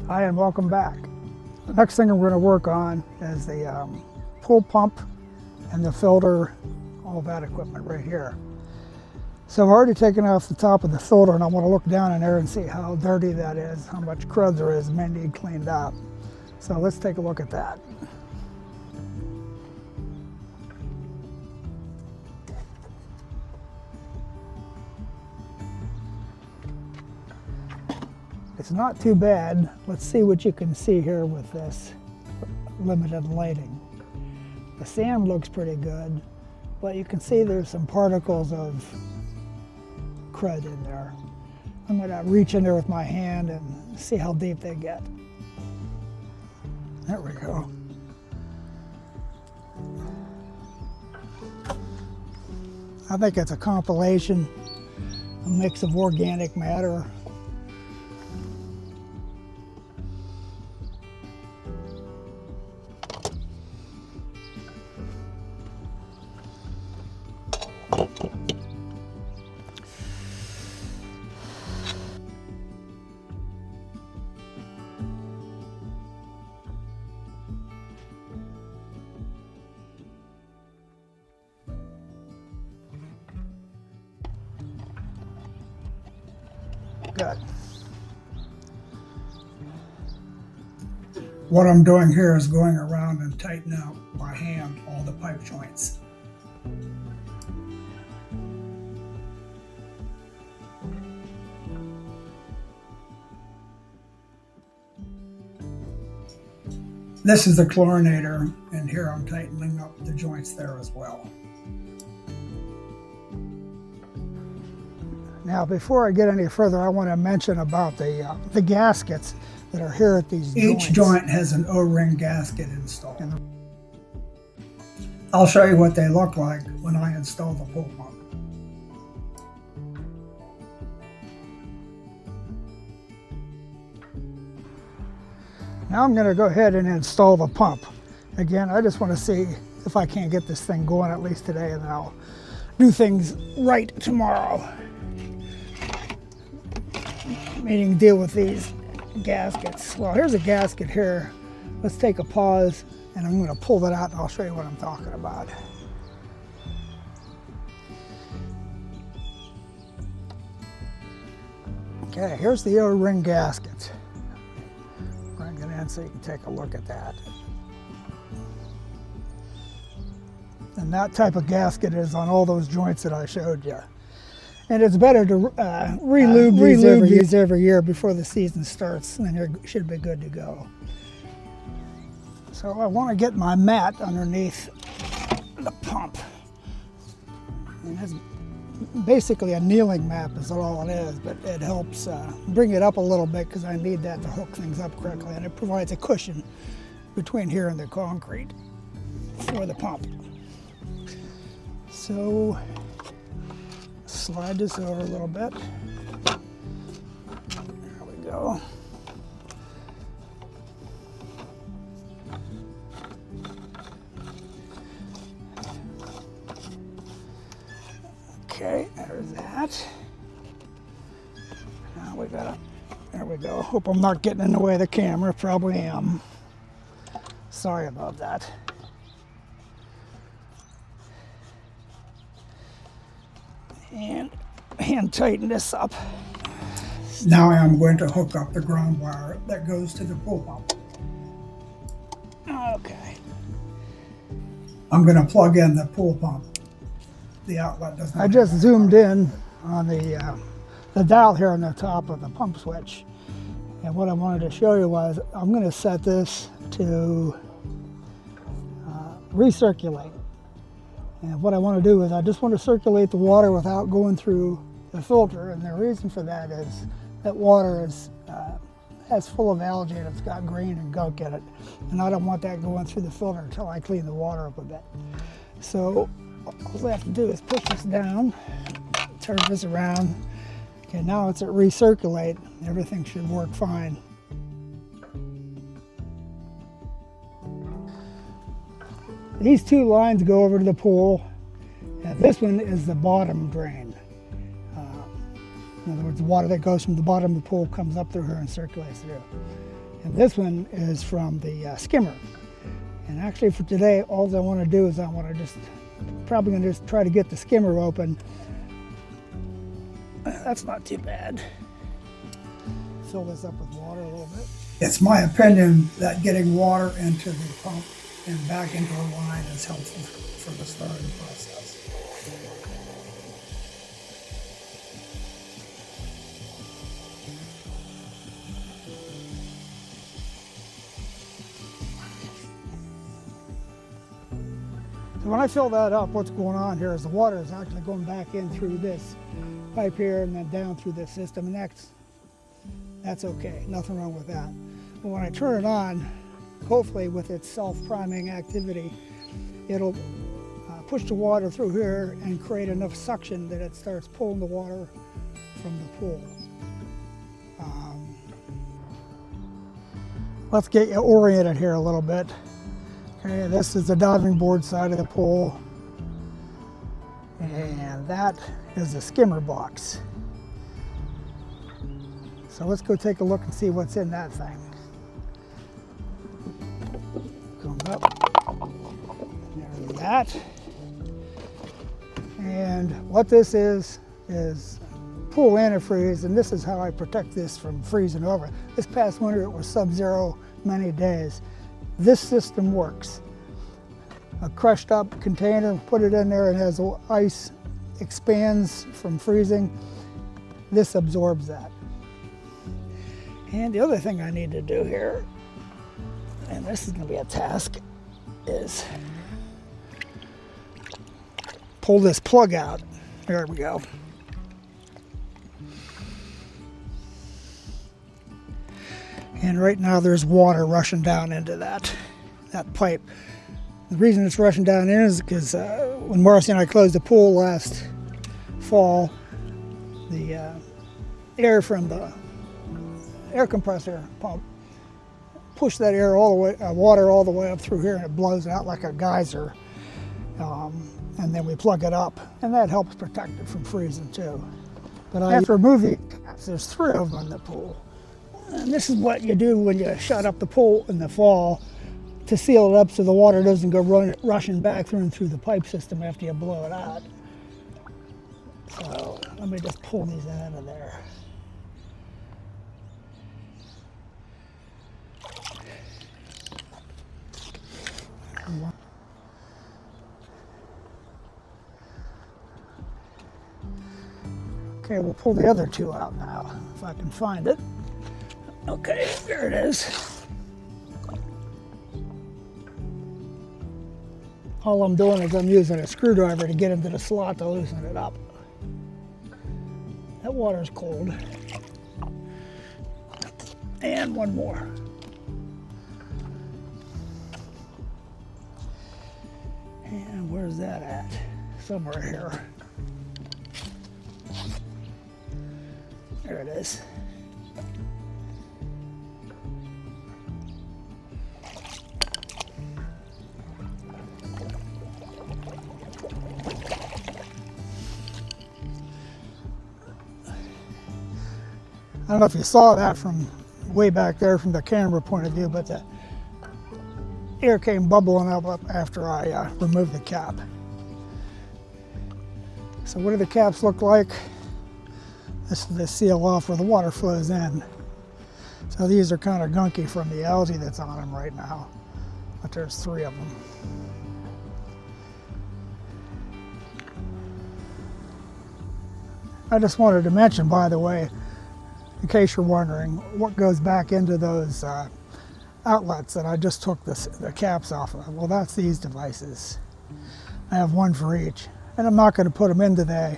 Hi, and welcome back. The next thing we're going to work on is the pool pump and the filter, all that equipment right here. So I've already taken off the top of the filter, and I want to look down in there and see how dirty that is, how much crud there is, may need cleaned up. So let's take a look at that. It's not too bad. Let's see what you can see here with this limited lighting. The sand looks pretty good, but you can see there's some particles of crud in there. I'm going to reach in there with my hand and see how deep they get. There we go. I think it's a compilation, a mix of organic matter. Good. What I'm doing here is going around and tightening out by hand all the pipe joints. This is the chlorinator, and here I'm tightening up the joints there as well. Now, before I get any further, I want to mention about the gaskets that are here at these joints. Each joint has an O-ring gasket installed. I'll show you what they look like when I install the pool pump. Now I'm going to go ahead and install the pump. Again, I just want to see if I can't get this thing going at least today, and then I'll do things right tomorrow. Meaning deal with these gaskets. Well, here's a gasket here. Let's take a pause, and I'm going to pull that out and I'll show you what I'm talking about. Okay, here's the O-ring gasket. Bring it in so you can take a look at that. And that type of gasket is on all those joints that I showed you. And it's better to re-lube these every year before the season starts, and then you should be good to go. So I want to get my mat underneath the pump. And it's basically a kneeling mat is all it is, but it helps bring it up a little bit because I need that to hook things up correctly, and it provides a cushion between here and the concrete for the pump. So slide this over a little bit. There we go. Okay, there's that. Now we got it. There we go. Hope I'm not getting in the way of the camera. Probably am. Sorry about that. And hand tighten this up. Now I'm going to hook up the ground wire that goes to the pool pump. Okay. I'm going to plug in the pool pump. The outlet doesn't. I just zoomed in on the dial here on the top of the pump switch. And what I wanted to show you was I'm going to set this to recirculate. And what I want to do is I just want to circulate the water without going through the filter. And the reason for that is that water is full of algae and it's got green and gunk in it. And I don't want that going through the filter until I clean the water up a bit. So all I have to do is push this down, turn this around. Okay, now it's at recirculate. Everything should work fine. These two lines go over to the pool, and this one is the bottom drain. In other words, the water that goes from the bottom of the pool comes up through here and circulates through. And this one is from the Skimmer. And actually for today, all I want to do is probably going to just try to get the Skimmer open. That's not too bad. Fill this up with water a little bit. It's my opinion that getting water into the pump and back into the line is helpful for the starting process. So when I fill that up, what's going on here is the water is actually going back in through this pipe here and then down through this system, and that's okay, nothing wrong with that. But when I turn it on, hopefully with its self-priming activity, it'll push the water through here and create enough suction that it starts pulling the water from the pool. Let's get you oriented here a little bit. Okay, this is the diving board side of the pool, and that is the Skimmer box. So let's go take a look and see what's in that thing. Come up, there's that. And what this is pool antifreeze, and this is how I protect this from freezing over. This past winter it was sub-zero many days. This system works. A crushed up container, put it in there, and as the ice expands from freezing, this absorbs that. And the other thing I need to do here, and this is going to be a task, is pull this plug out. There we go. And right now there's water rushing down into that pipe. The reason it's rushing down in is because when Marcy and I closed the pool last fall, the air from the air compressor pump pushed that air all the way, water all the way up through here, and it blows out like a geyser. And then we plug it up, and that helps protect it from freezing too. But after removing, there's 3 of them in the pool. And this is what you do when you shut up the pool in the fall to seal it up so the water doesn't go rushing back through the pipe system after you blow it out. So let me just pull these out of there. Okay, we'll pull the other 2 out now, if I can find it. Okay, there it is. All I'm doing is I'm using a screwdriver to get into the slot to loosen it up. That water's cold. And one more. And where's that at? Somewhere here. There it is. I don't know if you saw that from way back there from the camera point of view, but the air came bubbling up after I removed the cap. So what do the caps look like? This is the seal off where the water flows in. So these are kind of gunky from the algae that's on them right now, but there's 3 of them. I just wanted to mention, by the way, in case you're wondering, what goes back into those outlets that I just took the caps off of. Well, that's these devices. I have 1 for each. And I'm not going to put them in today.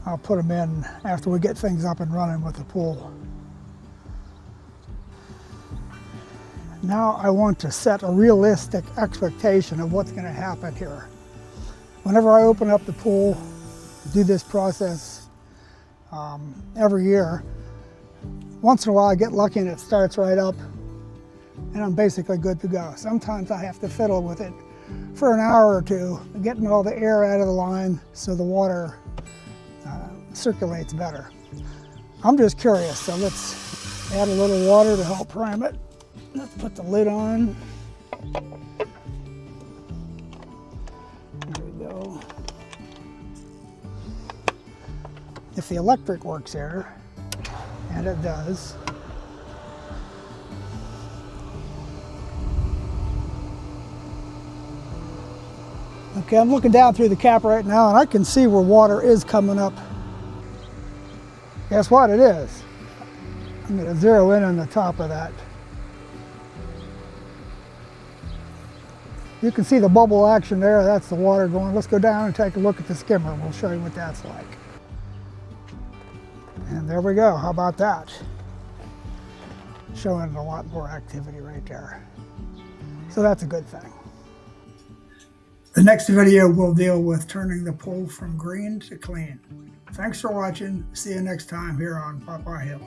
I'll put them in after we get things up and running with the pool. Now I want to set a realistic expectation of what's going to happen here. Whenever I open up the pool, do this process every year, once in a while I get lucky and it starts right up and I'm basically good to go. Sometimes I have to fiddle with it for an hour or 2, getting all the air out of the line so the water circulates better. I'm just curious, so let's add a little water to help prime it. Let's put the lid on. There we go. If the electric works here, and it does. Okay, I'm looking down through the cap right now and I can see where water is coming up. Guess what it is? I'm going to zero in on the top of that. You can see the bubble action there. That's the water going. Let's go down and take a look at the skimmer. We'll show you what that's like. And there we go. How about that? Showing a lot more activity right there. So that's a good thing. The next video will deal with turning the pool from green to clean. Thanks for watching. See you next time here on Popeye Hill.